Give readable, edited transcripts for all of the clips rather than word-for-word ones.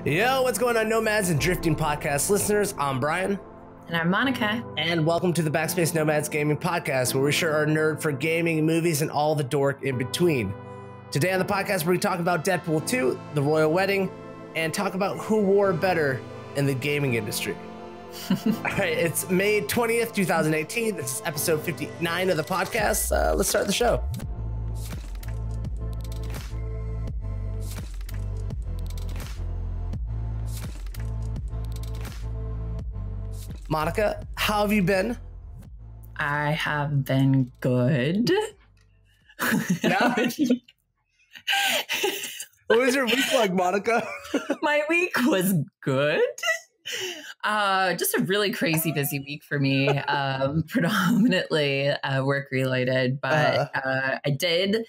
Yo, what's going on, Nomads and Drifting Podcast listeners? I'm Brian. And I'm Monica. And welcome to the Backspace Nomads Gaming Podcast, where we share our nerd for gaming, movies, and all the dork in between. Today on the podcast, we're going to talk about Deadpool 2, The Royal Wedding, and talk about who wore better in the gaming industry. All right, it's May 20th, 2018. This is episode 59 of the podcast. Let's start the show. Monica, how have you been? I have been good. Yeah? What was your week like, Monica? My week was good. Just a really crazy busy week for me, predominantly work related, but I did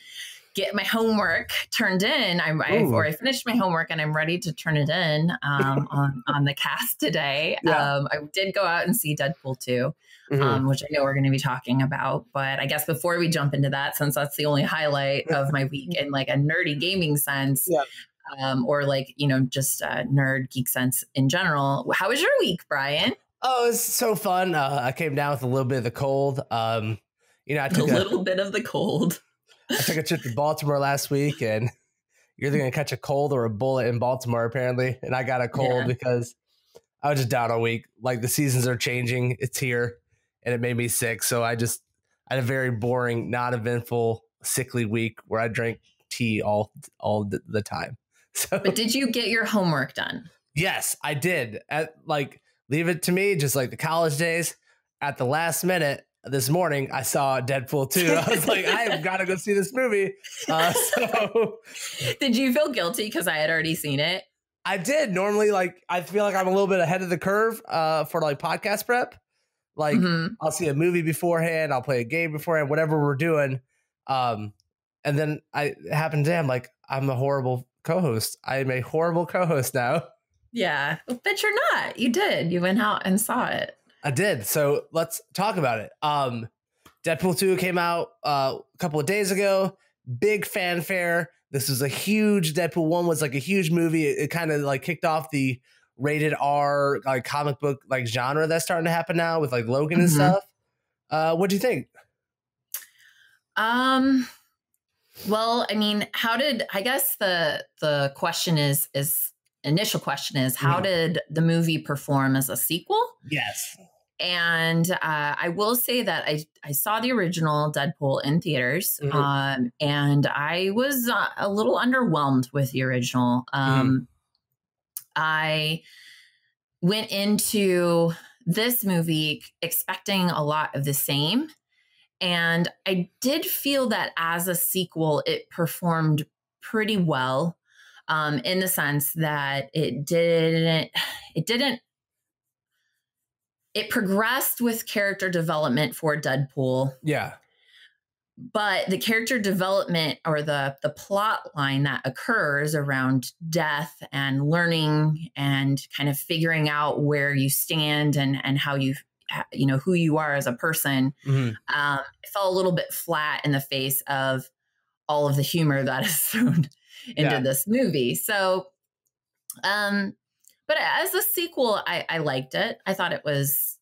get my homework turned in. I finished my homework and I'm ready to turn it in on the cast today. Yeah. I did go out and see Deadpool 2, which I know we're going to be talking about. But I guess before we jump into that, since that's the only highlight of my week in like a nerdy gaming sense, or like, you know, just nerd geek sense in general. How was your week, Brian? Oh, it was so fun. I came down with a little bit of the cold. I took a little bit of the cold. I took a trip to Baltimore last week, and you're either going to catch a cold or a bullet in Baltimore, apparently. And I got a cold because I was just down all week. Like, the seasons are changing. It's here, and it made me sick. So I had a very boring, not eventful, sickly week where I drank tea all the time. So, but did you get your homework done? Yes, I did. Leave it to me, just like the college days. At the last minute, this morning, I saw Deadpool 2. I was like, I have got to go see this movie. Did you feel guilty because I had already seen it? I did. Normally, I feel like I'm a little bit ahead of the curve for podcast prep. I'll see a movie beforehand. I'll play a game beforehand, whatever we're doing. And then it happened today. I'm like, I'm a horrible co-host. I am a horrible co-host now. Yeah, but you're not. You did. You went out and saw it. I did. So let's talk about it. Deadpool 2 came out a couple of days ago. Big fanfare. This was a huge Deadpool 1 was like a huge movie. It kind of like kicked off the rated R like comic book like genre that's starting to happen now with like Logan and stuff. What do you think? Well, I mean, I guess the question is initial question is how did the movie perform as a sequel? Yes. And I will say that I saw the original Deadpool in theaters, and I was a little underwhelmed with the original. I went into this movie expecting a lot of the same, and I did feel that as a sequel, it performed pretty well. In the sense that it progressed with character development for Deadpool. Yeah. But the character development or the plot line that occurs around death and learning and kind of figuring out where you stand and how you know, who you are as a person, it fell a little bit flat in the face of all of the humor that is thrown into this movie. So, but as a sequel, I liked it. I thought it was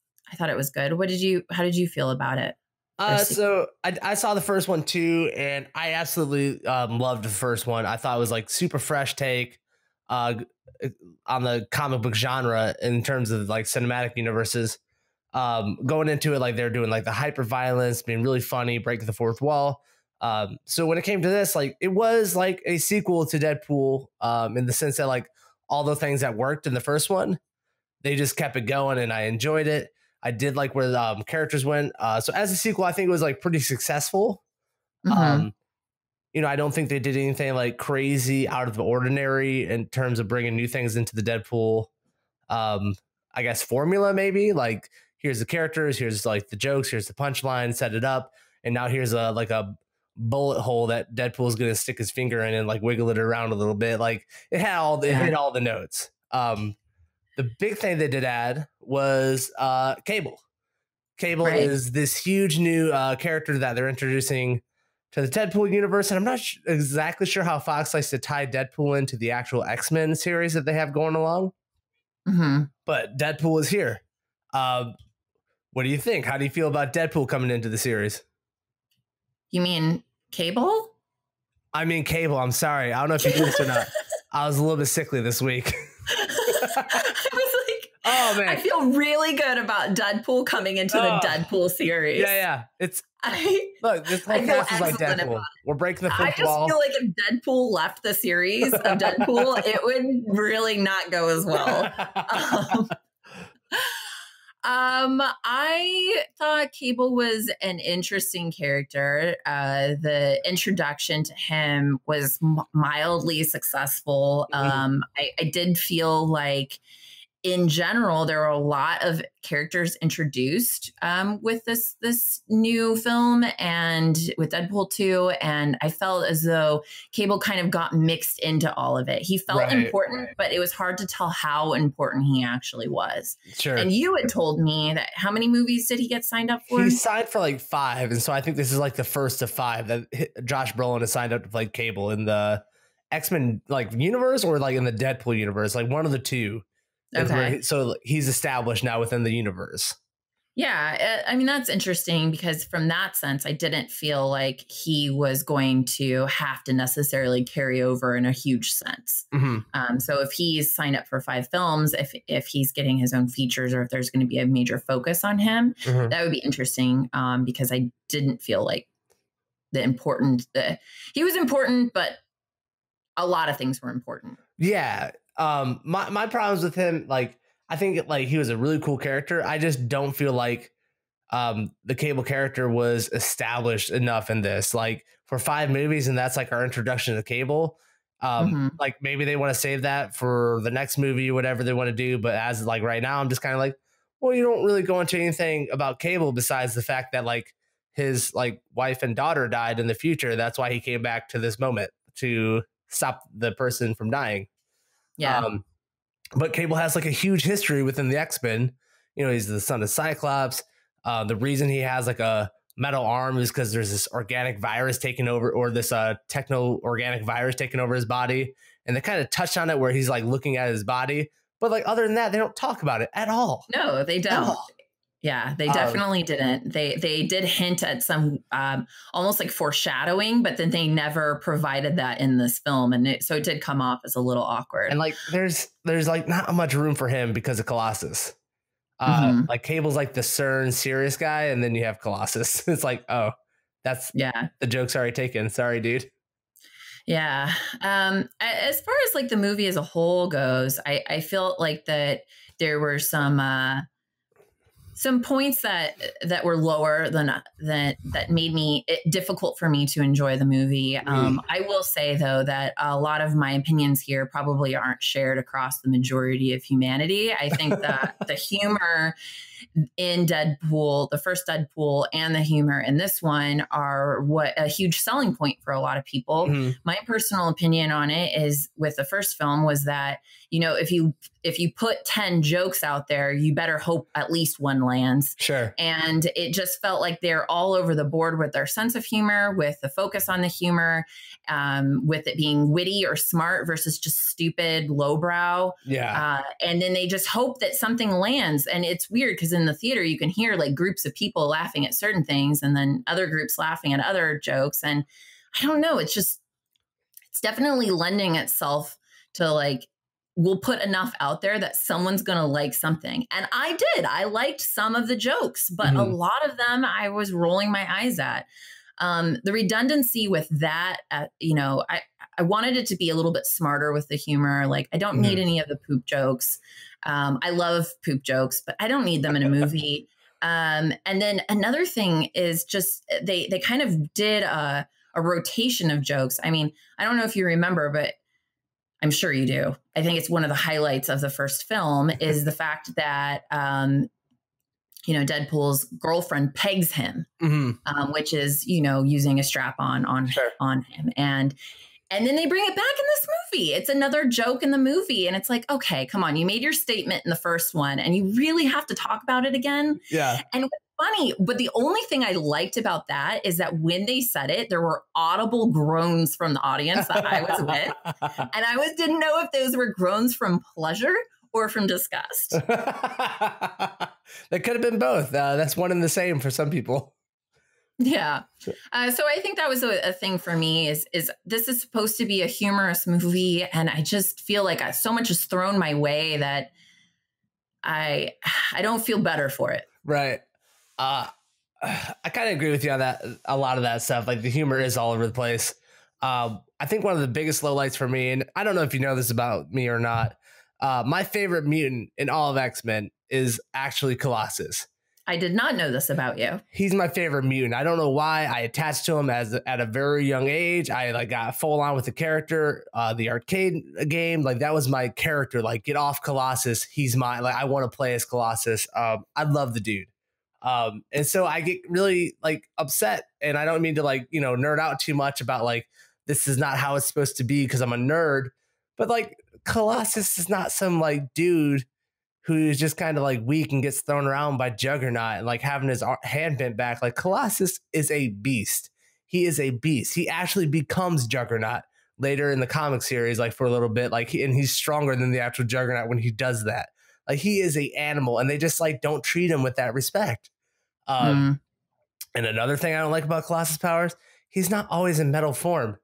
good. How did you feel about it? So I saw the first one too, and I absolutely loved the first one. I thought it was like super fresh take on the comic book genre in terms of like cinematic universes. Going into it, like they're doing like the hyper violence, being really funny, breaking the fourth wall. So when it came to this, like it was like a sequel to Deadpool, in the sense that like all the things that worked in the first one, they just kept it going, and I enjoyed it. I did like where the characters went. So as a sequel, I think it was like pretty successful. I don't think they did anything like crazy out of the ordinary in terms of bringing new things into the Deadpool, I guess formula maybe. Like here's the characters, here's like the jokes, here's the punchline, set it up, and now here's a bullet hole that Deadpool is going to stick his finger in and like wiggle it around a little bit. Like it hit all the notes. The big thing they did add was Cable. Cable is this huge new character that they're introducing to the Deadpool universe, and I'm not exactly sure how Fox likes to tie Deadpool into the actual X-Men series that they have going along. Mm-hmm. But Deadpool is here. What do you think? How do you feel about Deadpool coming into the series? You mean Cable? I mean Cable. I'm sorry. I don't know if you knew this or not. I was a little bit sickly this week. I was like, oh man, I feel really good about Deadpool coming into the Deadpool series. Yeah. Look, this whole cast is like Deadpool. We're breaking the fourth wall. I just feel like if Deadpool left the series of Deadpool, it would really not go as well. I thought Cable was an interesting character. The introduction to him was mildly successful. I did feel like, in general, there were a lot of characters introduced with this new film and with Deadpool 2. And I felt as though Cable kind of got mixed into all of it. He felt important, but it was hard to tell how important he actually was. Sure. And you had told me that how many movies did he get signed up for? He signed for like 5. And so I think this is like the first of 5 that Josh Brolin has signed up to play Cable in the X-Men like universe or like in the Deadpool universe, like one of the two. Okay. So he's established now within the universe. Yeah. I mean, that's interesting because from that sense, I didn't feel like he was going to have to necessarily carry over in a huge sense. Mm-hmm. So if he's signed up for 5 films, if he's getting his own features or if there's going to be a major focus on him, that would be interesting because I didn't feel like he was important, but a lot of things were important. Yeah. My problems with him, like, I think like he was a really cool character. I just don't feel like the Cable character was established enough in this, like for 5 movies. And that's like our introduction to Cable. Like maybe they want to save that for the next movie, whatever they want to do. But as like right now, I'm just kind of like, well, you don't really go into anything about Cable besides the fact that like his like wife and daughter died in the future. That's why he came back to this moment to stop the person from dying. Yeah. But Cable has like a huge history within the X-Men. You know, he's the son of Cyclops. The reason he has like a metal arm is because there's this organic virus taking over, or this techno-organic virus taking over his body. And they kind of touch on it where he's like looking at his body. But like other than that, they don't talk about it at all. No, they don't. Yeah, they definitely didn't. They did hint at some almost like foreshadowing, but then they never provided that in this film, and so it did come off as a little awkward. And like there's like not much room for him because of Colossus. Like Cable's like the stern, serious guy, and then you have Colossus. It's like, oh, that's the joke's already taken. Sorry, dude. Yeah. As far as like the movie as a whole goes, I felt like that there were some points that were lower than that made it difficult for me to enjoy the movie. I will say though that a lot of my opinions here probably aren't shared across the majority of humanity. I think that the humor in Deadpool, the first Deadpool, and the humor in this one are what a huge selling point for a lot of people. My personal opinion on it is with the first film was that, you know, if you put 10 jokes out there, you better hope at least one lands. Sure. And it just felt like they're all over the board with their sense of humor, with the focus on the humor, with it being witty or smart versus just stupid, lowbrow. Yeah. And then they just hope that something lands. And it's weird because in the theater, you can hear like groups of people laughing at certain things and then other groups laughing at other jokes. And I don't know, it's definitely lending itself to like, we'll put enough out there that someone's going to like something. And I did. I liked some of the jokes, but a lot of them I was rolling my eyes at. The redundancy with that, you know, I wanted it to be a little bit smarter with the humor. Like, I don't need any of the poop jokes. I love poop jokes, but I don't need them in a movie. And then another thing is just they kind of did a rotation of jokes. I mean, I don't know if you remember, but I'm sure you do. I think it's one of the highlights of the first film is the fact that, you know, Deadpool's girlfriend pegs him, which is, you know, using a strap on him. And then they bring it back in this movie. It's another joke in the movie. And it's like, okay, come on. You made your statement in the first one and you really have to talk about it again. Yeah. And funny. But the only thing I liked about that is that when they said it, there were audible groans from the audience that I was with. And I didn't know if those were groans from pleasure or from disgust. That could have been both. That's one and the same for some people. Yeah. So I think that was a thing for me is this is supposed to be a humorous movie. And I just feel like so much is thrown my way that I don't feel better for it. Right. I kind of agree with you on that. A lot of that stuff, like the humor is all over the place. I think one of the biggest lowlights for me, and I don't know if you know this about me or not, my favorite mutant in all of X-Men is actually Colossus. I did not know this about you. He's my favorite mutant. I don't know why. I attached to him at a very young age. I like got full on with the character, the arcade game. Like that was my character. Like get off Colossus. He's my, like, I want to play as Colossus. I love the dude. And so I get really like upset, and I don't mean to like, you know, nerd out too much about like, this is not how it's supposed to be because I'm a nerd, but like Colossus is not some like dude who's just kind of like weak and gets thrown around by Juggernaut and like having his hand bent back. Like Colossus is a beast. He is a beast. He actually becomes Juggernaut later in the comic series, like for a little bit, like, and he's stronger than the actual Juggernaut when he does that. Like he is a animal, and they just like don't treat him with that respect. And another thing I don't like about Colossus powers, he's not always in metal form.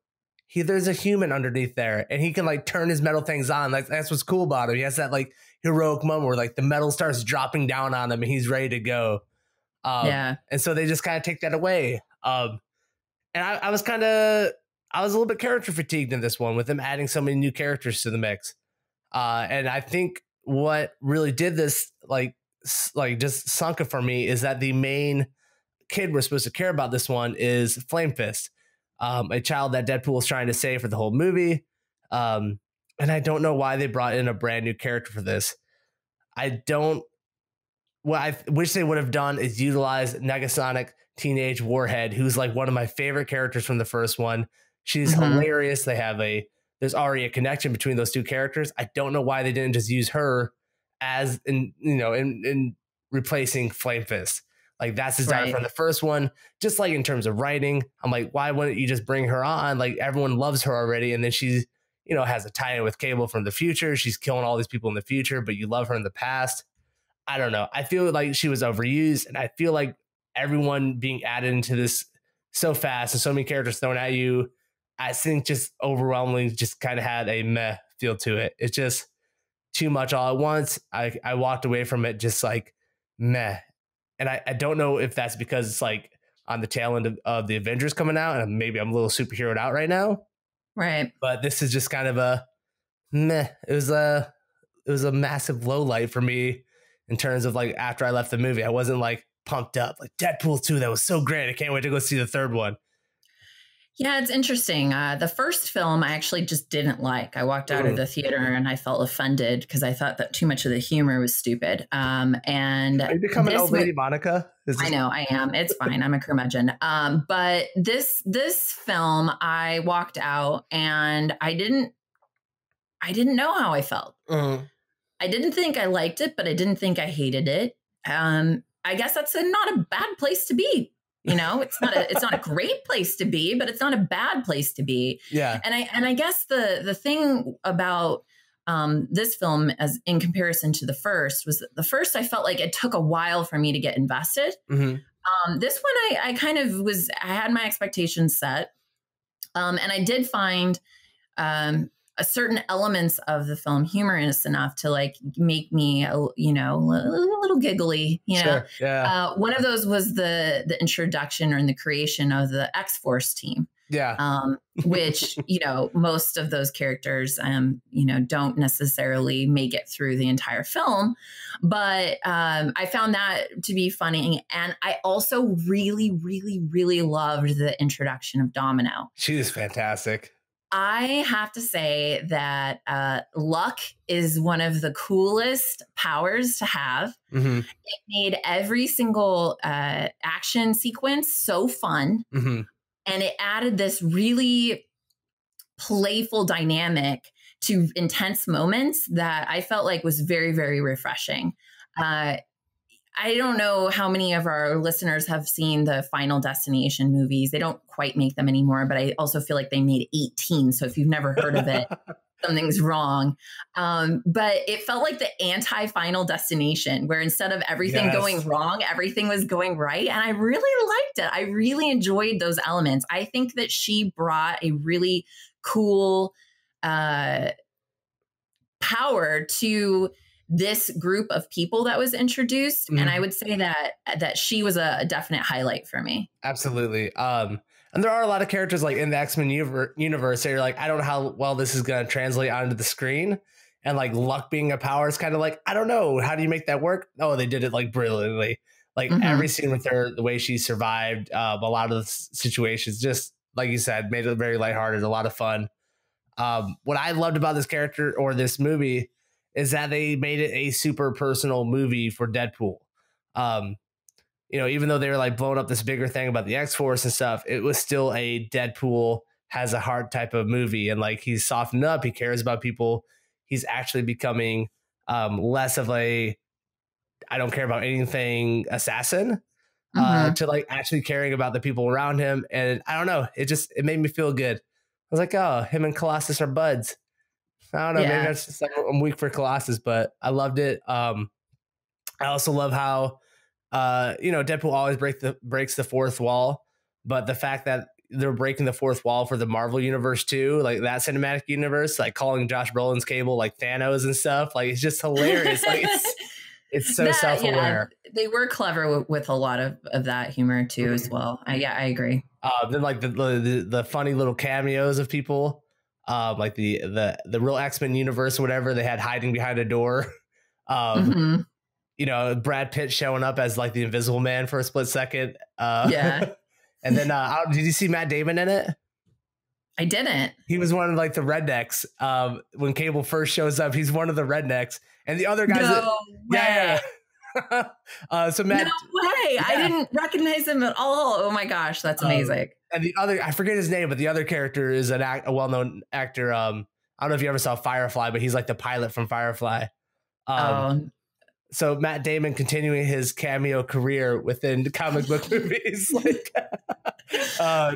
There's a human underneath there, and he can like turn his metal things on. Like that's what's cool about him. He has that like heroic moment where like the metal starts dropping down on him and he's ready to go. And so they just kind of take that away. And I was a little bit character fatigued in this one with them adding so many new characters to the mix. And I think what really did this like just sunk it for me is that the main kid we're supposed to care about this one is Flame Fist. A child that Deadpool is trying to save for the whole movie. And I don't know why they brought in a brand new character for this. What I wish they would have done is utilize Negasonic Teenage Warhead, who's like one of my favorite characters from the first one. She's hilarious. There's already a connection between those two characters. I don't know why they didn't just use her as in replacing Flame Fist. Like that's designed from the first one, just like in terms of writing. I'm like, why wouldn't you just bring her on? Like everyone loves her already. And then she's, you know, has a tie-in with Cable from the future. She's killing all these people in the future, but you love her in the past. I don't know. I feel like she was overused, and I feel like everyone being added into this so fast and so many characters thrown at you, I think just overwhelmingly just kind of had a meh feel to it. It's just too much all at once. I walked away from it just like meh. And I don't know if that's because it's like on the tail end of the Avengers coming out, and maybe I'm a little superheroed out right now. Right. But this is just kind of a meh. It was a massive low light for me in terms of like after I left the movie. I wasn't like pumped up like Deadpool 2. That was so great. I can't wait to go see the third one. Yeah, it's interesting. The first film I actually just didn't like. I walked out of the theater and I felt offended because I thought that too much of the humor was stupid. And are you becoming old lady Monica? I know I am. It's fine. I'm a curmudgeon. But this film, I walked out and I didn't know how I felt. I didn't think I liked it, but I didn't think I hated it. I guess that's not a bad place to be. You know, it's not a great place to be, but it's not a bad place to be. Yeah. And I guess the thing about this film, as in comparison to the first, was that the first I felt like it took a while for me to get invested. This one I kind of I had my expectations set, and I did find a certain elements of the film humorous enough to like make me a little giggly, Sure. Yeah. One of those was the introduction or the creation of the X-Force team. Yeah. Which, most of those characters, don't necessarily make it through the entire film. But I found that to be funny. And I also really, really, really loved the introduction of Domino. She is fantastic. I have to say that luck is one of the coolest powers to have. It made every single action sequence so fun. And it added this really playful dynamic to intense moments that I felt like was very, very refreshing. I don't know how many of our listeners have seen the Final Destination movies. They don't quite make them anymore, but I also feel like they made 18. So if you've never heard of it, something's wrong. But it felt like the anti-Final Destination, where instead of everything going wrong, everything was going right. And I really liked it. I really enjoyed those elements. I think that she brought a really cool power to this group of people that was introduced. And I would say that she was a definite highlight for me. Absolutely. And there are a lot of characters like in the X-Men universe that you're like, I don't know how well this is going to translate onto the screen. And like luck being a power is kind of like, I don't know. How do you make that work? Oh, they did it like brilliantly. Like every scene with her, the way she survived a lot of the situations, just like you said, made it very lighthearted, a lot of fun. What I loved about this character or this movie is that they made it a super personal movie for Deadpool. You know, even though they were like blowing up this bigger thing about the X-Force and stuff, it was still a Deadpool has a heart type of movie. And like, he's softened up. He cares about people. He's actually becoming less of a, I don't care about anything assassin to like actually caring about the people around him. And I don't know, it made me feel good. I was like, oh, him and Colossus are buds. I don't know. Maybe that's just I'm weak for Colossus, but I loved it. I also love how, you know, Deadpool always breaks the fourth wall, but the fact that they're breaking the fourth wall for the Marvel universe too, like that cinematic universe, like calling Josh Brolin's Cable like Thanos and stuff, like it's just hilarious. Like it's so self-aware. Yeah, they were clever with a lot of that humor too as well. I agree. Then like the funny little cameos of people. Like the real X-Men universe or whatever, they had hiding behind a door. You know, Brad Pitt showing up as like the Invisible Man for a split second. And then did you see Matt Damon in it? I didn't. He was one of like the rednecks. When Cable first shows up, he's one of the rednecks, and the other guys. So Matt, no way! I didn't recognize him at all. Oh my gosh, that's amazing. And the other, I forget his name, but the other character is a well-known actor. I don't know if you ever saw Firefly, but he's like the pilot from Firefly. So Matt Damon continuing his cameo career within comic book movies, like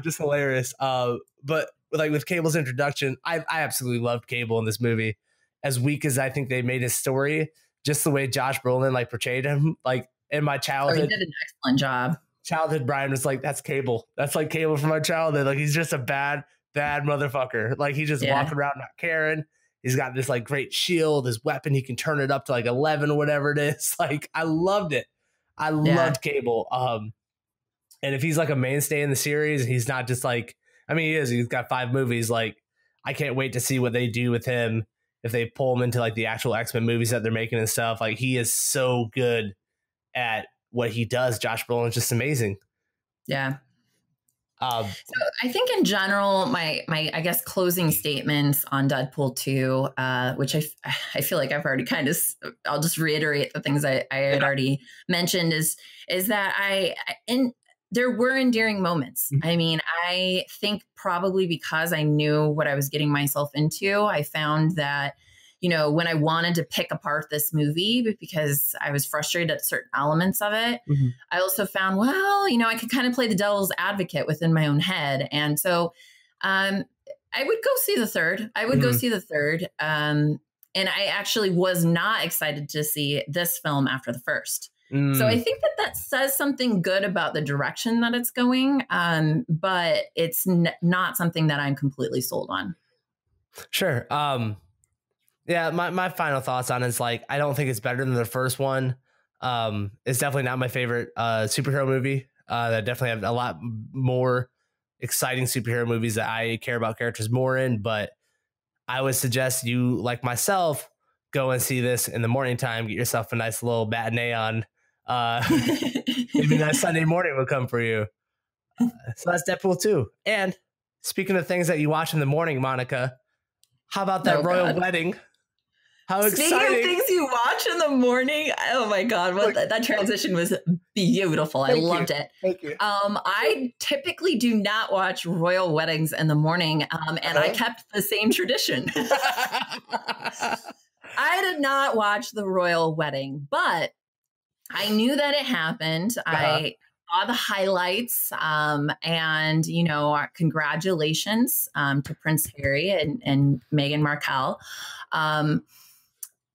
just hilarious. But like with Cable's introduction, I absolutely loved Cable in this movie. As weak as I think they made his story, just the way Josh Brolin like portrayed him, like in my childhood, he did an excellent job. Childhood Brian was like, that's Cable. That's like Cable from my childhood. Like he's just a bad motherfucker. Like he just walking around not caring. He's got this like great shield, his weapon. He can turn it up to like 11 or whatever it is. Like I loved it. I loved Cable. And if he's like a mainstay in the series, he's not just like, I mean, he is. He's got 5 movies. Like I can't wait to see what they do with him if they pull him into like the actual X-Men movies that they're making and stuff. Like he is so good at what he does. Josh Brolin's just amazing. Yeah. So I think in general, my I guess closing statements on Deadpool 2, which I feel like I've already kind of, I'll just reiterate the things I had already mentioned is that there were endearing moments. I mean, I think probably because I knew what I was getting myself into, I found that, you know, when I wanted to pick apart this movie because I was frustrated at certain elements of it, I also found, well, you know, I could kind of play the devil's advocate within my own head. And so I would go see the third. Go see the third. And I actually was not excited to see this film after the first. So I think that says something good about the direction that it's going, but it's not something that I'm completely sold on. Sure. Yeah, my final thoughts on it is like, I don't think it's better than the first one. It's definitely not my favorite superhero movie. That definitely have a lot more exciting superhero movies that I care about characters more in, but I would suggest you, like myself, go and see this in the morning time, get yourself a nice little matinee on. Maybe that Sunday morning will come for you. So that's Deadpool 2. And speaking of things that you watch in the morning, Monica, how about that royal wedding? How exciting. Speaking of things you watch in the morning, oh my God, that transition was beautiful. I loved it. Thank you. I typically do not watch royal weddings in the morning, and I kept the same tradition. I did not watch the royal wedding, but I knew that it happened. I saw the highlights, and congratulations to Prince Harry and Meghan Markle.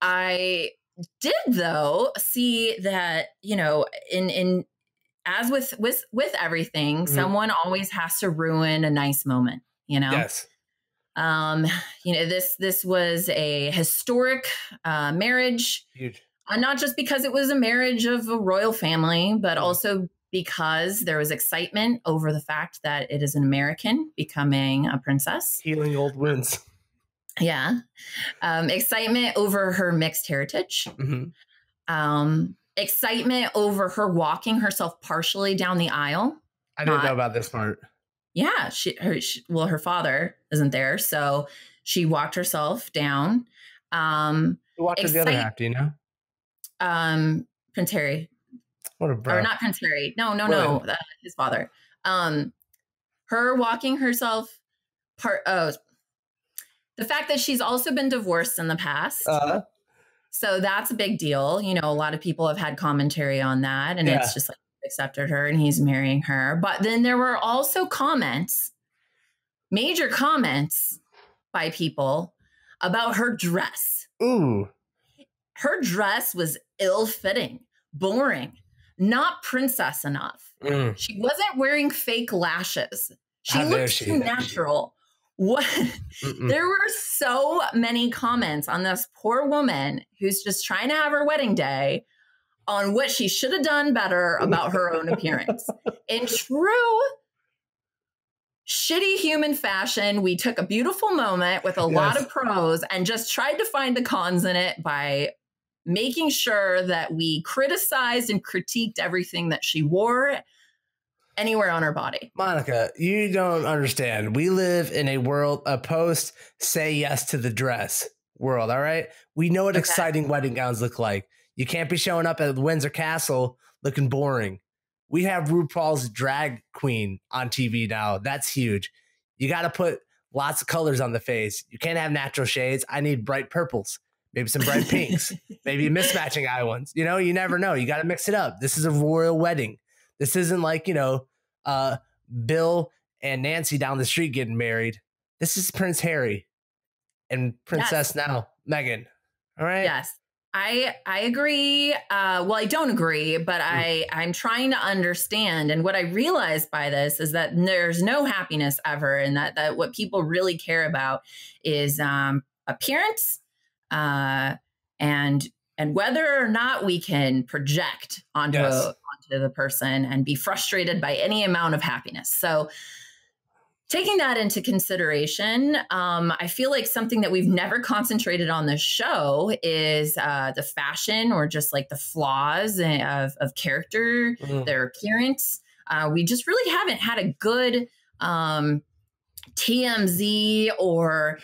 I did though see that in as with everything, Mhm. someone always has to ruin a nice moment. Yes. Um, this was a historic marriage. Huge. Not just because it was a marriage of a royal family, but Mhm. also because there was excitement over the fact that it is an American becoming a princess. Healing old wounds. Yeah. Excitement over her mixed heritage. Mhm. Excitement over her walking herself partially down the aisle. I didn't know about this part. Yeah. Her father isn't there. So she walked herself down. Who watched the other half? Do you know? Prince Harry. What a Or bro. not Prince Harry. No, William. his father. Her walking herself the fact that she's also been divorced in the past. So that's a big deal. A lot of people have had commentary on that, and it's just like accepted her and he's marrying her. But then there were also major comments by people about her dress. Ooh. Her dress was ill-fitting, boring, not princess enough. She wasn't wearing fake lashes. She looked too natural. What? There were so many comments on this poor woman who's just trying to have her wedding day on what she should have done better about her own appearance. In true shitty human fashion, we took a beautiful moment with a lot of pros and just tried to find the cons in it by making sure that we criticized and critiqued everything that she wore anywhere on her body. Monica, you don't understand. We live in a world, a post say yes to the dress world. All right. We know what exciting wedding gowns look like. You can't be showing up at the Windsor Castle looking boring. We have RuPaul's drag queen on TV now. That's huge. You got to put lots of colors on the face. You can't have natural shades. I need bright purples, maybe some bright pinks, maybe mismatching eye ones. You never know. You got to mix it up. This is a royal wedding. This isn't like, Bill and Nancy down the street getting married. This is Prince Harry and Princess now, Meghan. All right. Yes. I agree. Well, I don't agree, but I'm trying to understand. And what I realized by this is that there's no happiness ever. And that what people really care about is appearance and whether or not we can project onto the person and be frustrated by any amount of happiness. So taking that into consideration, I feel like something that we've never concentrated on this show is the fashion or just like the flaws of character, their appearance. We just really haven't had a good TMZ or,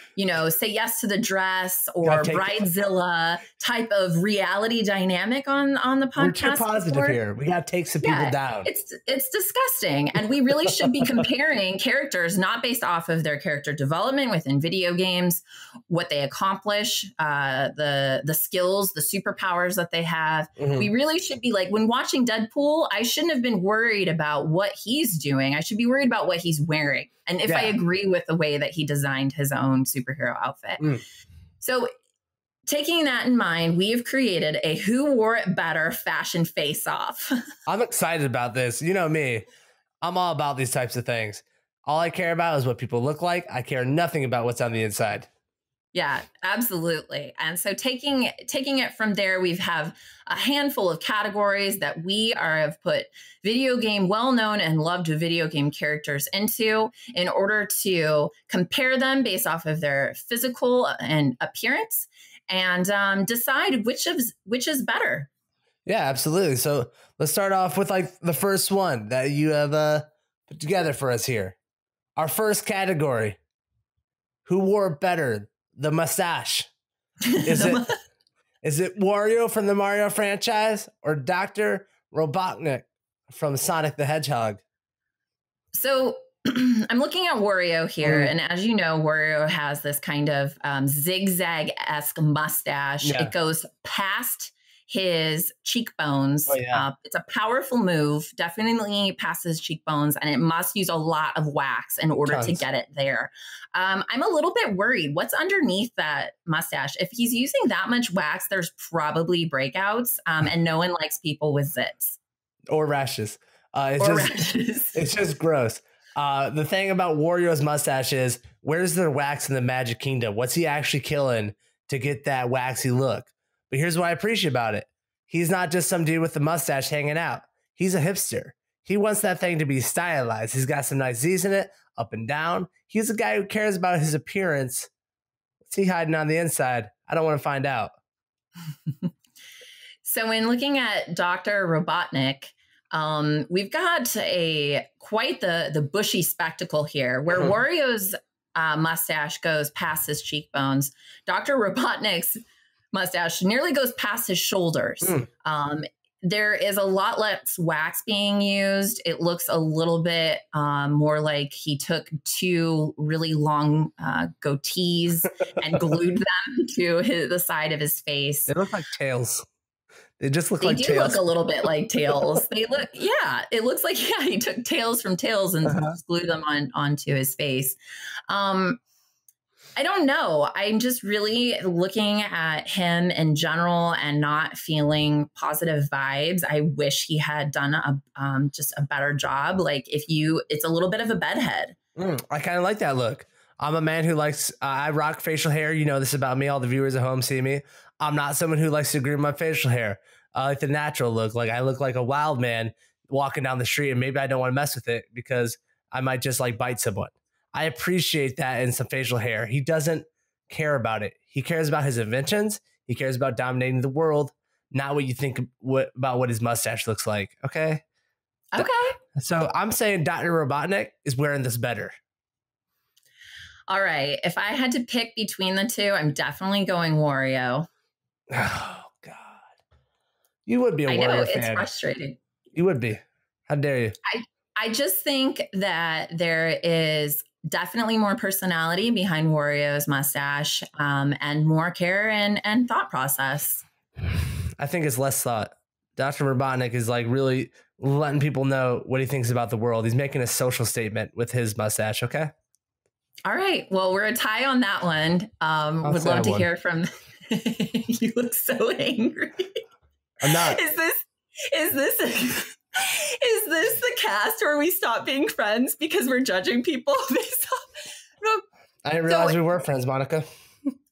say yes to the dress or Bridezilla type of reality dynamic on the podcast. We're too positive here. We got to take some people down. It's disgusting. And we really should be comparing characters, not based off of their character development within video games, what they accomplish, the skills, the superpowers that they have. We really should be like, when watching Deadpool, I shouldn't have been worried about what he's doing. I should be worried about what he's wearing. And if I agree with the way that he designed his own superhero outfit. So taking that in mind, we have created a Who Wore It Better fashion face-off. I'm excited about this. You know me. I'm all about these types of things. All I care about is what people look like. I care nothing about what's on the inside. Yeah, absolutely. And so taking it from there, we have a handful of categories that we have put well-known and loved video game characters into in order to compare them based off of their physical and appearance and decide which is better. Yeah, absolutely. So let's start off with like the first one that you have put together for us here. Our first category: who wore it better? The mustache. Is it Wario from the Mario franchise or Dr. Robotnik from Sonic the Hedgehog? So I'm looking at Wario here, and as you know, Wario has this kind of zigzag-esque mustache. It goes past his cheekbones. Oh yeah. It's a powerful move, definitely passes cheekbones, and it must use a lot of wax in order to Tons. get it there. I'm a little bit worried. What's underneath that mustache? If he's using that much wax, there's probably breakouts, and no one likes people with zits Or rashes. rashes. It's just gross. The thing about Wario's mustache is, where's their wax in the Magic Kingdom? What's he actually killing to get that waxy look? But here's what I appreciate about it. He's not just some dude with a mustache hanging out. He's a hipster. He wants that thing to be stylized. He's got some nice Z's in it, up and down. He's a guy who cares about his appearance. What's he hiding on the inside? I don't want to find out. So when looking at Dr. Robotnik, we've got quite the bushy spectacle here, where Wario's mustache goes past his cheekbones. Dr. Robotnik's mustache nearly goes past his shoulders. There is a lot less wax being used. It looks a little bit more like he took two really long goatees and glued them to the side of his face. They look like tails. They just look like tails. They do look a little bit like tails. They look, yeah, it looks like, yeah, he took tails from tails and just glued them onto his face. I don't know. I'm just really looking at him in general and not feeling positive vibes. I wish he had done just a better job. Like it's a little bit of a bedhead. I kind of like that look. I'm a man who likes, I rock facial hair. You know this about me. All the viewers at home see me. I'm not someone who likes to groom my facial hair. I like the natural look. Like I look like a wild man walking down the street, and maybe I don't want to mess with it because I might just like bite someone. I appreciate that in some facial hair. He doesn't care about it. He cares about his inventions. He cares about dominating the world, not what you think about what his mustache looks like. Okay. Okay. So I'm saying Dr. Robotnik is wearing this better. All right. If I had to pick between the two, I'm definitely going Wario. Oh, God. You would be a Wario fan. I know, it's frustrating. You would be. How dare you? I just think that there is definitely more personality behind Wario's mustache and more care and thought process. I think it's less thought. Dr. Robotnik is like really letting people know what he thinks about the world. He's making a social statement with his mustache. Okay. All right. Well, we're a tie on that one. Would love to hear from. You look so angry. I'm not. Is this the cast where we stop being friends because we're judging people based on? No. I didn't realize we were friends, Monica.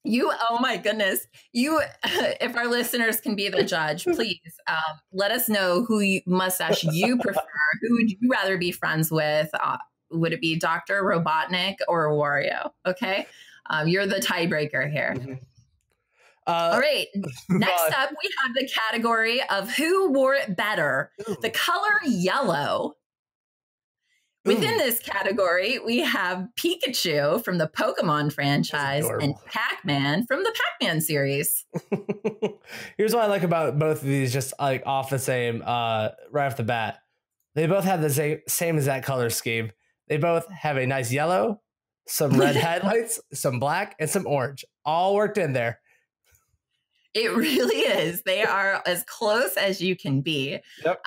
Oh my goodness. If our listeners can be the judge, please let us know who mustache you prefer. Who would you rather be friends with? Would it be Dr. Robotnik or Wario? Okay. You're the tiebreaker here. Mm-hmm. All right. Next up, we have the category of who wore it better. Ooh. The color yellow. Within this category, we have Pikachu from the Pokemon franchise and Pac-Man from the Pac-Man series. Here's what I like about both of these, just like off the same, right off the bat. They both have the same exact color scheme. They both have a nice yellow, some red headlights, some black, and some orange. All worked in there. It really is. They are as close as you can be. Yep.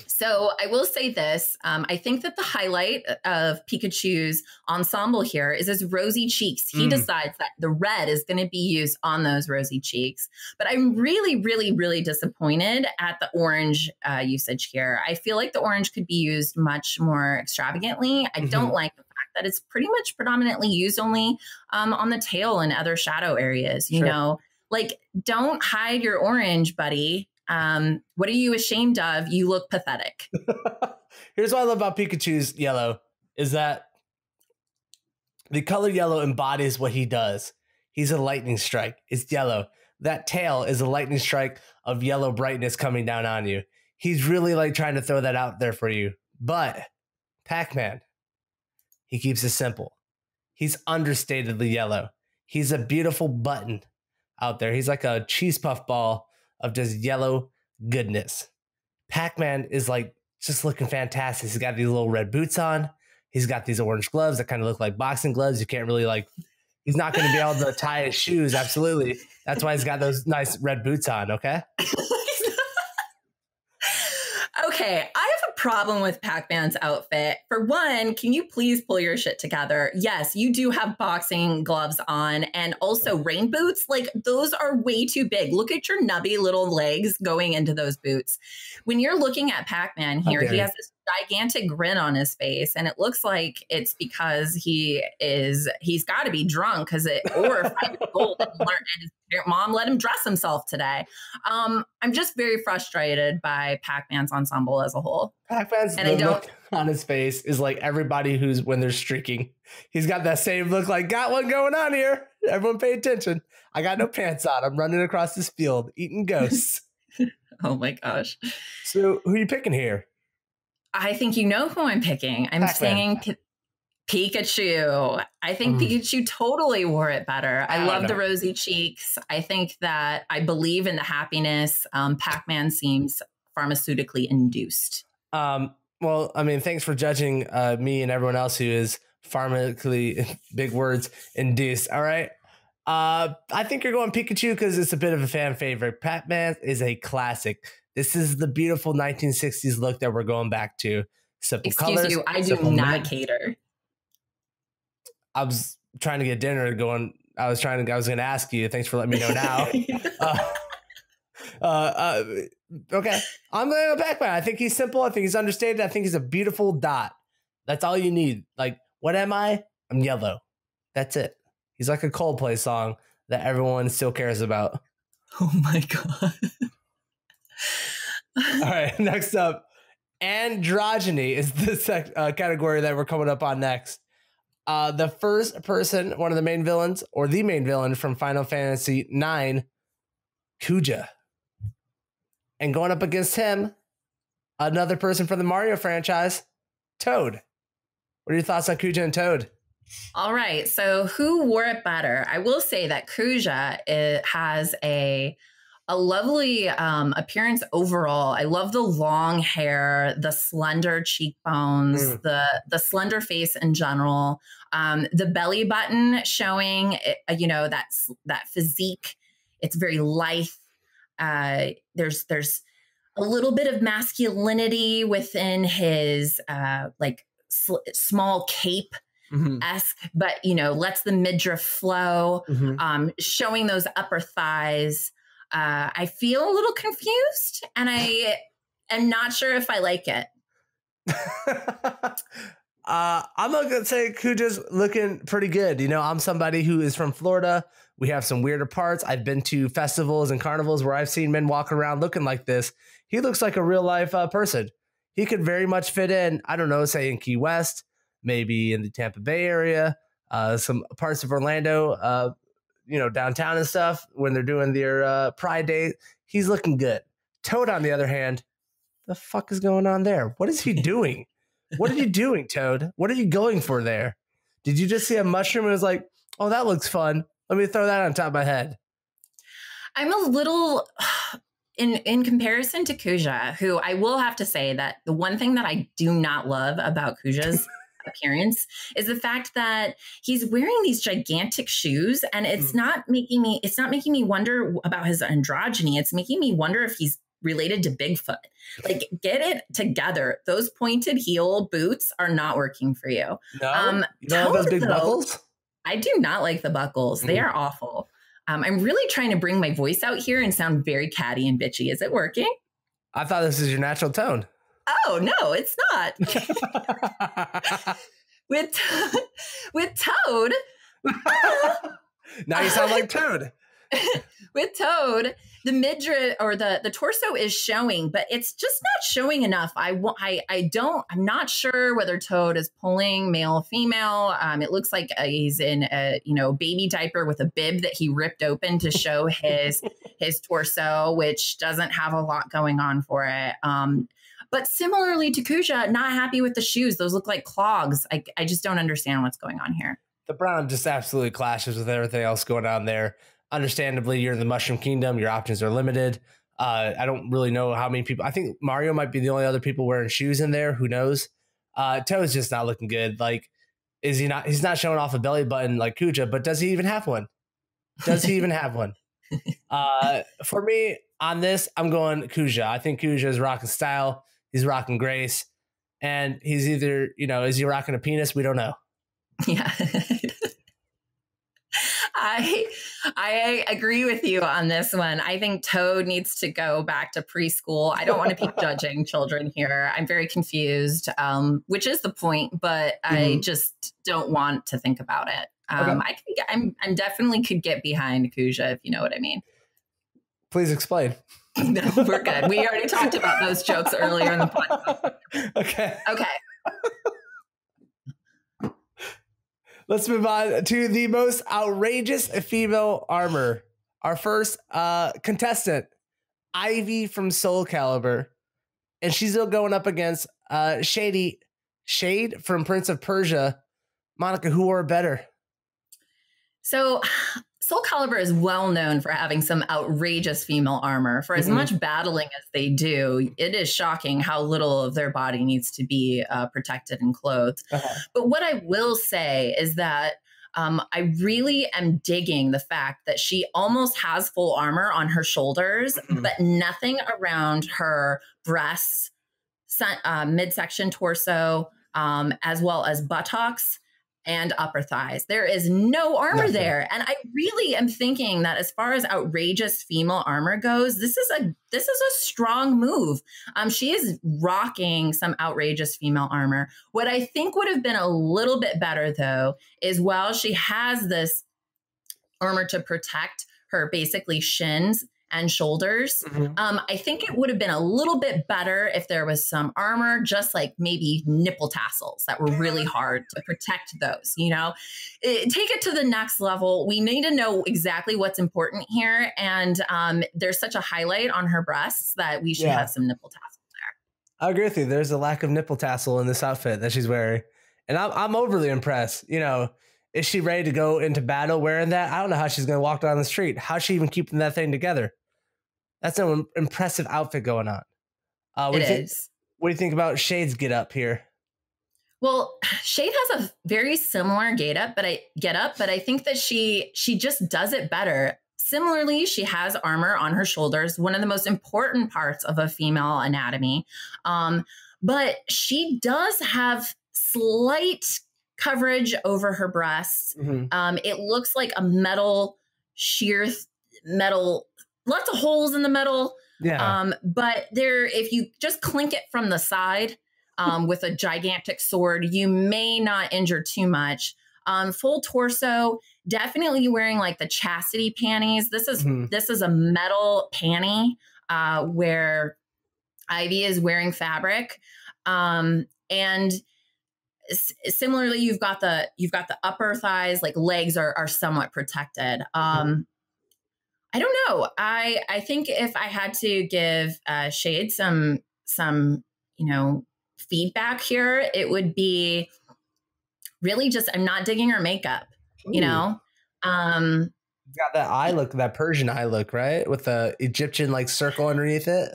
So I will say this. I think that the highlight of Pikachu's ensemble here is his rosy cheeks. He decides that the red is going to be used on those rosy cheeks. But I'm really, really, really disappointed at the orange usage here. I feel like the orange could be used much more extravagantly. I don't like the fact that it's pretty much predominantly used only on the tail and other shadow areas. You know, like, don't hide your orange, buddy. What are you ashamed of? You look pathetic. Here's what I love about Pikachu's yellow is that the color yellow embodies what he does. He's a lightning strike. It's yellow. That tail is a lightning strike of yellow brightness coming down on you. He's really like trying to throw that out there for you. But Pac-Man, he keeps it simple. He's understatedly yellow. He's a beautiful button out there. He's like a cheese puff ball of just yellow goodness. Pac-Man is like just looking fantastic. He's got these little red boots on. He's got these orange gloves that kind of look like boxing gloves. You can't really like He's not going to be able to tie his shoes. Absolutely. That's why he's got those nice red boots on. Okay. Okay, I have a problem with Pac-Man's outfit. For one, can you please pull your shit together? Yes, you do have boxing gloves on and also rain boots. Like, those are way too big. Look at your nubby little legs going into those boots. When you're looking at Pac-Man here, he has this gigantic grin on his face, and it looks like it's because he's got to be drunk or 5 years old and his mom let him dress himself today. I'm just very frustrated by Pac-Man's ensemble as a whole. Pac-Man's look on his face is like everybody who's when they're streaking. He's got that same look, like, got one going on here. Everyone pay attention. I got no pants on. I'm running across this field eating ghosts. Oh my gosh. So who are you picking here? I think you know who I'm picking. I'm saying Pikachu. I think Pikachu totally wore it better. I love the rosy cheeks. I think that I believe in the happiness. Pac-Man seems pharmaceutically induced. Well, I mean, thanks for judging me and everyone else who is pharmaceutically, big words, induced. All right. I think you're going Pikachu because it's a bit of a fan favorite. Pac-Man is a classic. This is the beautiful 1960s look that we're going back to. Simple Excuse colors. you, I do not cater. I was trying to get dinner going. I was going to ask you. Thanks for letting me know now. Okay. I'm going to Pac-Man. I think he's simple. I think he's understated. I think he's a beautiful dot. That's all you need. Like, what am I? I'm yellow. That's it. He's like a Coldplay song that everyone still cares about. Oh my God. All right, next up, androgyny is the category that we're coming up on next. The first person, one of the main villains, or the main villain from Final Fantasy IX, Kuja. And going up against him, another person from the Mario franchise, Toad. What are your thoughts on Kuja and Toad? All right, so who wore it better? I will say that Kuja has a lovely appearance overall. I love the long hair, the slender cheekbones, the slender face in general, the belly button showing, that physique. It's very lithe. There's a little bit of masculinity within his small cape. Esque, but lets the midriff flow, showing those upper thighs. I feel a little confused, and I am not sure if I like it. I'm not gonna say Kuja's looking pretty good. I'm somebody who is from Florida. We have some weirder parts. I've been to festivals and carnivals where I've seen men walk around looking like this. He looks like a real life person. He could very much fit in, I don't know, say in Key West, maybe in the Tampa Bay area, some parts of Orlando, downtown and stuff when they're doing their Pride Day. He's looking good. Toad, on the other hand, the fuck is going on there? What is he doing? What are you doing, Toad? What are you going for there? Did you just see a mushroom and was like, oh, that looks fun. Let me throw that on top of my head. I'm a little, in comparison to Kuja, who I will have to say that the one thing that I do not love about Kuja's appearance is the fact that he's wearing these gigantic shoes, and it's not making me wonder about his androgyny. It's making me wonder if he's related to Bigfoot. Like, get it together. Those pointed heel boots are not working for you. No, you don't have those big buckles? I do not like the buckles. They are awful. I'm really trying to bring my voice out here and sound very catty and bitchy. Is it working? I thought this is your natural tone. Oh, no, it's not. with Toad. Now you sound like Toad. With Toad, the midriff or the torso is showing, but it's just not showing enough. I'm not sure whether Toad is pulling male or female. It looks like he's in a baby diaper with a bib that he ripped open to show his torso, which doesn't have a lot going on for it. But similarly to Kuja, not happy with the shoes. Those look like clogs. I just don't understand what's going on here. The brown just absolutely clashes with everything else going on there. Understandably, you're in the Mushroom Kingdom. Your options are limited. I don't really know how many people. I think Mario might be the only other people wearing shoes in there. Who knows? Toad's just not looking good. Like, Is he not? He's not showing off a belly button like Kuja, but does he even have one? Does he even have one? For me on this, I'm going Kuja. I think Kuja is rocking style. He's rocking grace, and he's either, is he rocking a penis? We don't know. Yeah. I agree with you on this one. I think Toad needs to go back to preschool. I don't want to keep judging children here. I'm very confused, which is the point, but I just don't want to think about it. Okay. I'm definitely could get behind Kuja, if you know what I mean. Please explain. No, we're good. We already talked about those jokes earlier in the podcast. Okay. Let's move on to the most outrageous female armor. Our first contestant, Ivy from Soul Calibur. And she's still going up against Shade from Prince of Persia. Monica, who wore better? So Soul Calibur is well known for having some outrageous female armor. For as much battling as they do, it is shocking how little of their body needs to be protected and clothed. But what I will say is that I really am digging the fact that she almost has full armor on her shoulders, but nothing around her breasts, midsection torso, as well as buttocks and upper thighs. There is no armor there. And I really am thinking that as far as outrageous female armor goes, this is a strong move. She is rocking some outrageous female armor. What I think would have been a little bit better, though, is while she has this armor to protect her basically shins and shoulders, I think it would have been a little bit better if there was some armor, just like maybe nipple tassels that were really hard to protect those, take it to the next level. We need to know exactly what's important here. And there's such a highlight on her breasts that we should have some nipple tassels there. I agree with you. There's a lack of nipple tassel in this outfit that she's wearing. And I'm overly impressed. Is she ready to go into battle wearing that? I don't know how she's going to walk down the street. How's she even keeping that thing together? That's an impressive outfit going on. What do you think about Shade's get up here? Well, Shade has a very similar get up, but I think that she just does it better. Similarly, she has armor on her shoulders, one of the most important parts of a female anatomy. But she does have slight coverage over her breasts. It looks like a metal sheer metal, lots of holes in the metal. But if you just clink it from the side with a gigantic sword, you may not injure too much. Full torso, definitely wearing like the chastity panties. This is a metal panty where Ivy is wearing fabric. And similarly, you've got the upper thighs, like legs are somewhat protected. I don't know. I think if I had to give Shade some feedback here, it would be really just I'm not digging her makeup. Got that eye look, that Persian eye look, right, with the Egyptian like circle underneath it.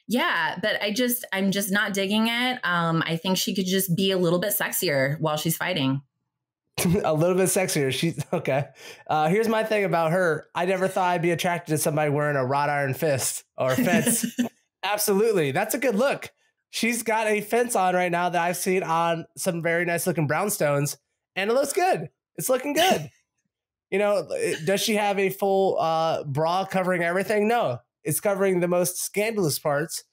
Yeah, but I'm just not digging it. I think she could just be a little bit sexier while she's fighting. A little bit sexier. She's okay. Here's my thing about her. I never thought I'd be attracted to somebody wearing a wrought iron fist or a fence. Absolutely. That's a good look. She's got a fence on right now that I've seen on some very nice looking brownstones, and it looks good. It's looking good. Does she have a full bra covering everything? No. It's covering the most scandalous parts.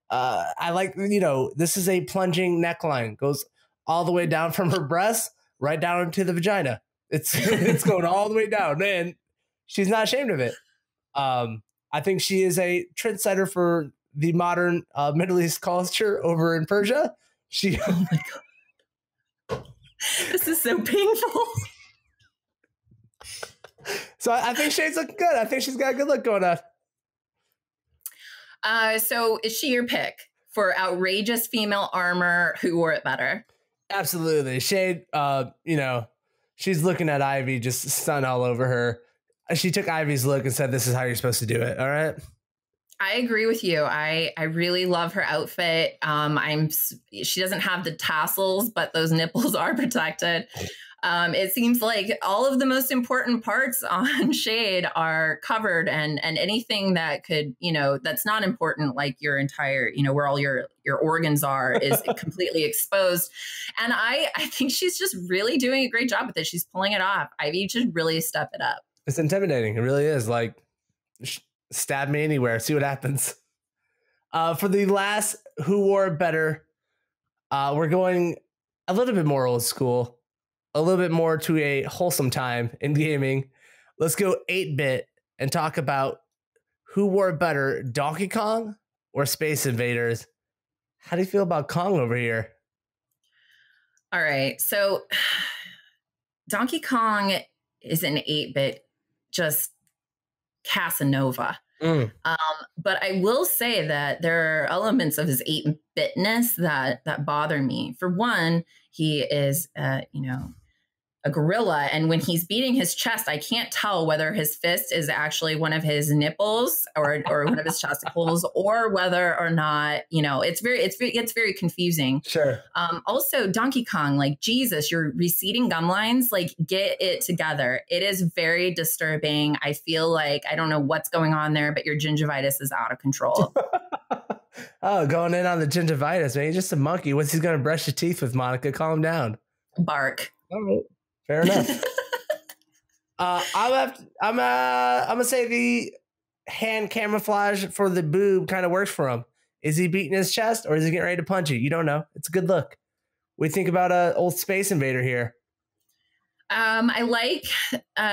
I like, this is a plunging neckline. Goes all the way down from her breast, right down into the vagina. It's going all the way down, and she's not ashamed of it. I think she is a trendsetter for the modern Middle East culture over in Persia. Oh my God. This is so painful. So I think Shade's looking good. I think she's got a good look going on. So is she your pick for outrageous female armor? Who wore it better? Absolutely. Shade, she's looking at Ivy, just stunned all over her. She took Ivy's look and said, this is how you're supposed to do it. All right. I agree with you. I really love her outfit. She doesn't have the tassels, but those nipples are protected. It seems like all of the most important parts on Shade are covered, and anything that could, that's not important, like your entire, where all your organs are, is completely exposed. And I think she's just really doing a great job with it. She's pulling it off. Ivy should really step it up. It's intimidating. It really is. Like, stab me anywhere, see what happens. For the last Who Wore It Better, we're going a little bit more old school, a little bit more to a wholesome time in gaming. Let's go 8-bit and talk about who wore it better, Donkey Kong or Space Invaders. How do you feel about Kong over here? All right. So Donkey Kong is an 8-bit, just Casanova. But I will say that there are elements of his 8-bitness that bother me. For one, he is, a gorilla, and when he's beating his chest, I can't tell whether his fist is actually one of his nipples or one of his chesticles, or whether or not, it's very confusing. Sure. Also, Donkey Kong, like, Jesus, you're receding gum lines, like, get it together. It is very disturbing. I feel like I don't know what's going on there, but your gingivitis is out of control. Oh, going in on the gingivitis, man. He's just a monkey. What's he going to brush your teeth with, Monica? Calm down. Bark. All right. Fair enough. I'm gonna say the hand camouflage for the boob kind of works for him. Is he beating his chest or is he getting ready to punch you? You don't know. It's a good look. We think about old Space Invader here. I like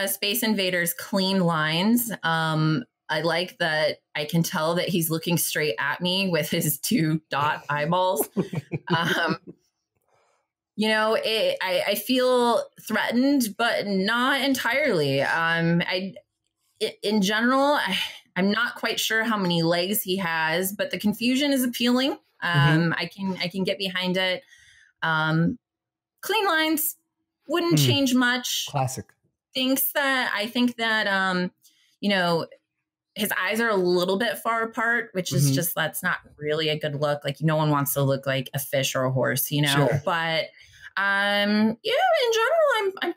Space Invader's clean lines. I like that I can tell that he's looking straight at me with his 2 dot eyeballs. I feel threatened, but not entirely. In general, I'm not quite sure how many legs he has, but the confusion is appealing. I can get behind it. Clean lines wouldn't change much. Classic. I think that his eyes are a little bit far apart, which is just, that's not really a good look. Like, no one wants to look like a fish or a horse, Sure. But in general, I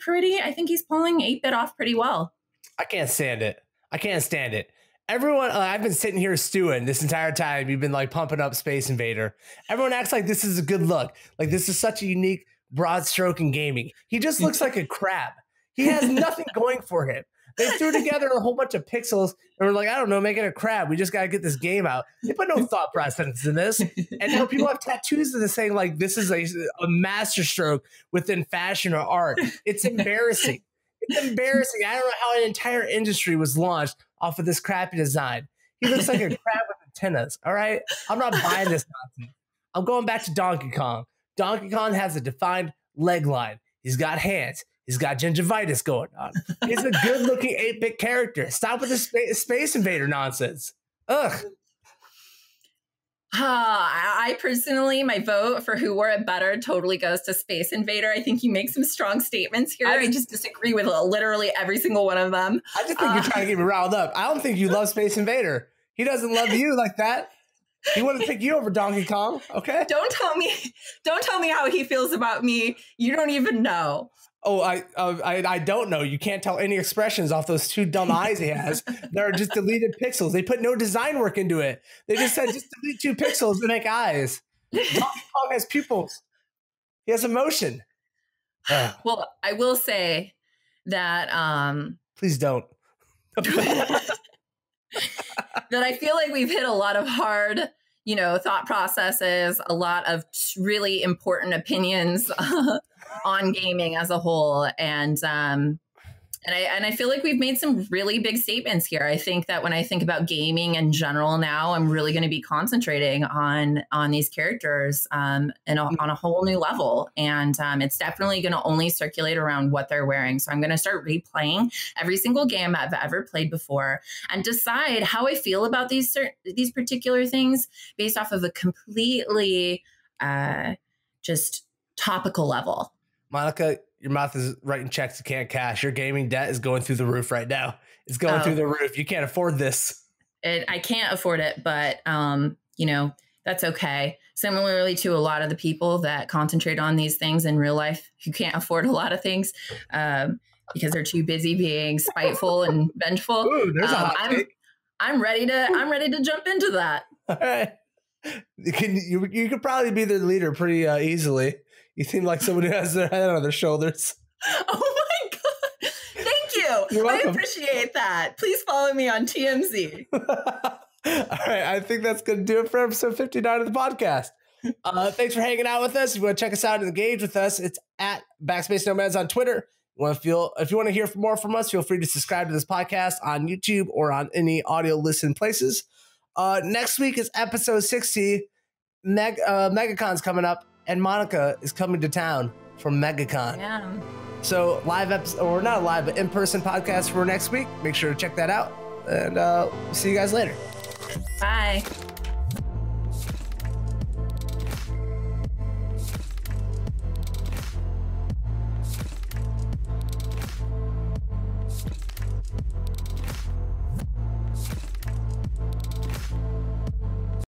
think he's pulling 8-bit off pretty well. I can't stand it. Everyone, I've been sitting here stewing this entire time. You've been like pumping up Space Invader. Everyone acts like this is a good look. Like, this is such a unique broad stroke in gaming. He just looks like a crab. He has nothing going for him. They threw together a whole bunch of pixels and were like, I don't know, make it a crab. We just got to get this game out. They put no thought process in this. And now people have tattoos of this saying, like, this is a masterstroke within fashion or art. It's embarrassing. It's embarrassing. I don't know how an entire industry was launched off of this crappy design. He looks like a crab with antennas. All right. I'm not buying this nonsense. I'm going back to Donkey Kong. Donkey Kong has a defined leg line. He's got hands. He's got gingivitis going on. He's a good-looking 8-bit character. Stop with the Space Invader nonsense. Ugh. I personally, my vote for who wore it better totally goes to Space Invader. I think you make some strong statements here. I just disagree with literally every single one of them. I just think you're trying to get me riled up. I don't think you love Space Invader. He doesn't love you like that. He wouldn't pick you over Donkey Kong, okay? Don't tell me how he feels about me. You don't even know. Oh, I don't know. You can't tell any expressions off those 2 dumb eyes he has. They're just deleted pixels. They put no design work into it. They just said just delete 2 pixels to make eyes. Donkey Kong has pupils. He has emotion. Well, I will say that please don't. That I feel like we've hit a lot of hard, thought processes, a lot of really important opinions on gaming as a whole. And I feel like we've made some really big statements here. I think that when I think about gaming in general now, I'm really going to be concentrating on these characters on a whole new level. And it's definitely going to only circulate around what they're wearing. So I'm going to start replaying every single game I've ever played before and decide how I feel about these particular things based off of a completely just topical level. Monica, your mouth is writing checks you can't cash. Your gaming debt is going through the roof right now. It's going through the roof. You can't afford this. I can't afford it, but you know, that's okay. Similarly to a lot of the people that concentrate on these things in real life who can't afford a lot of things because they're too busy being spiteful and vengeful. Ooh, there's a hot take. I'm ready to jump into that. All right. You could probably be the leader pretty easily. You seem like someone who has their head on their shoulders. Oh my God. Thank you. I appreciate that. Please follow me on TMZ. All right. I think that's going to do it for episode 59 of the podcast. Thanks for hanging out with us. If you want to check us out and engage with us, it's at Backspace Nomads on Twitter. If you want to hear more from us, feel free to subscribe to this podcast on YouTube or on any audio listen places. Next week is episode 60. MegaCon's coming up, and Monica is coming to town from MegaCon. Yeah. So live episode, or not live, but in-person podcast for next week. Make sure to check that out, and see you guys later. Bye.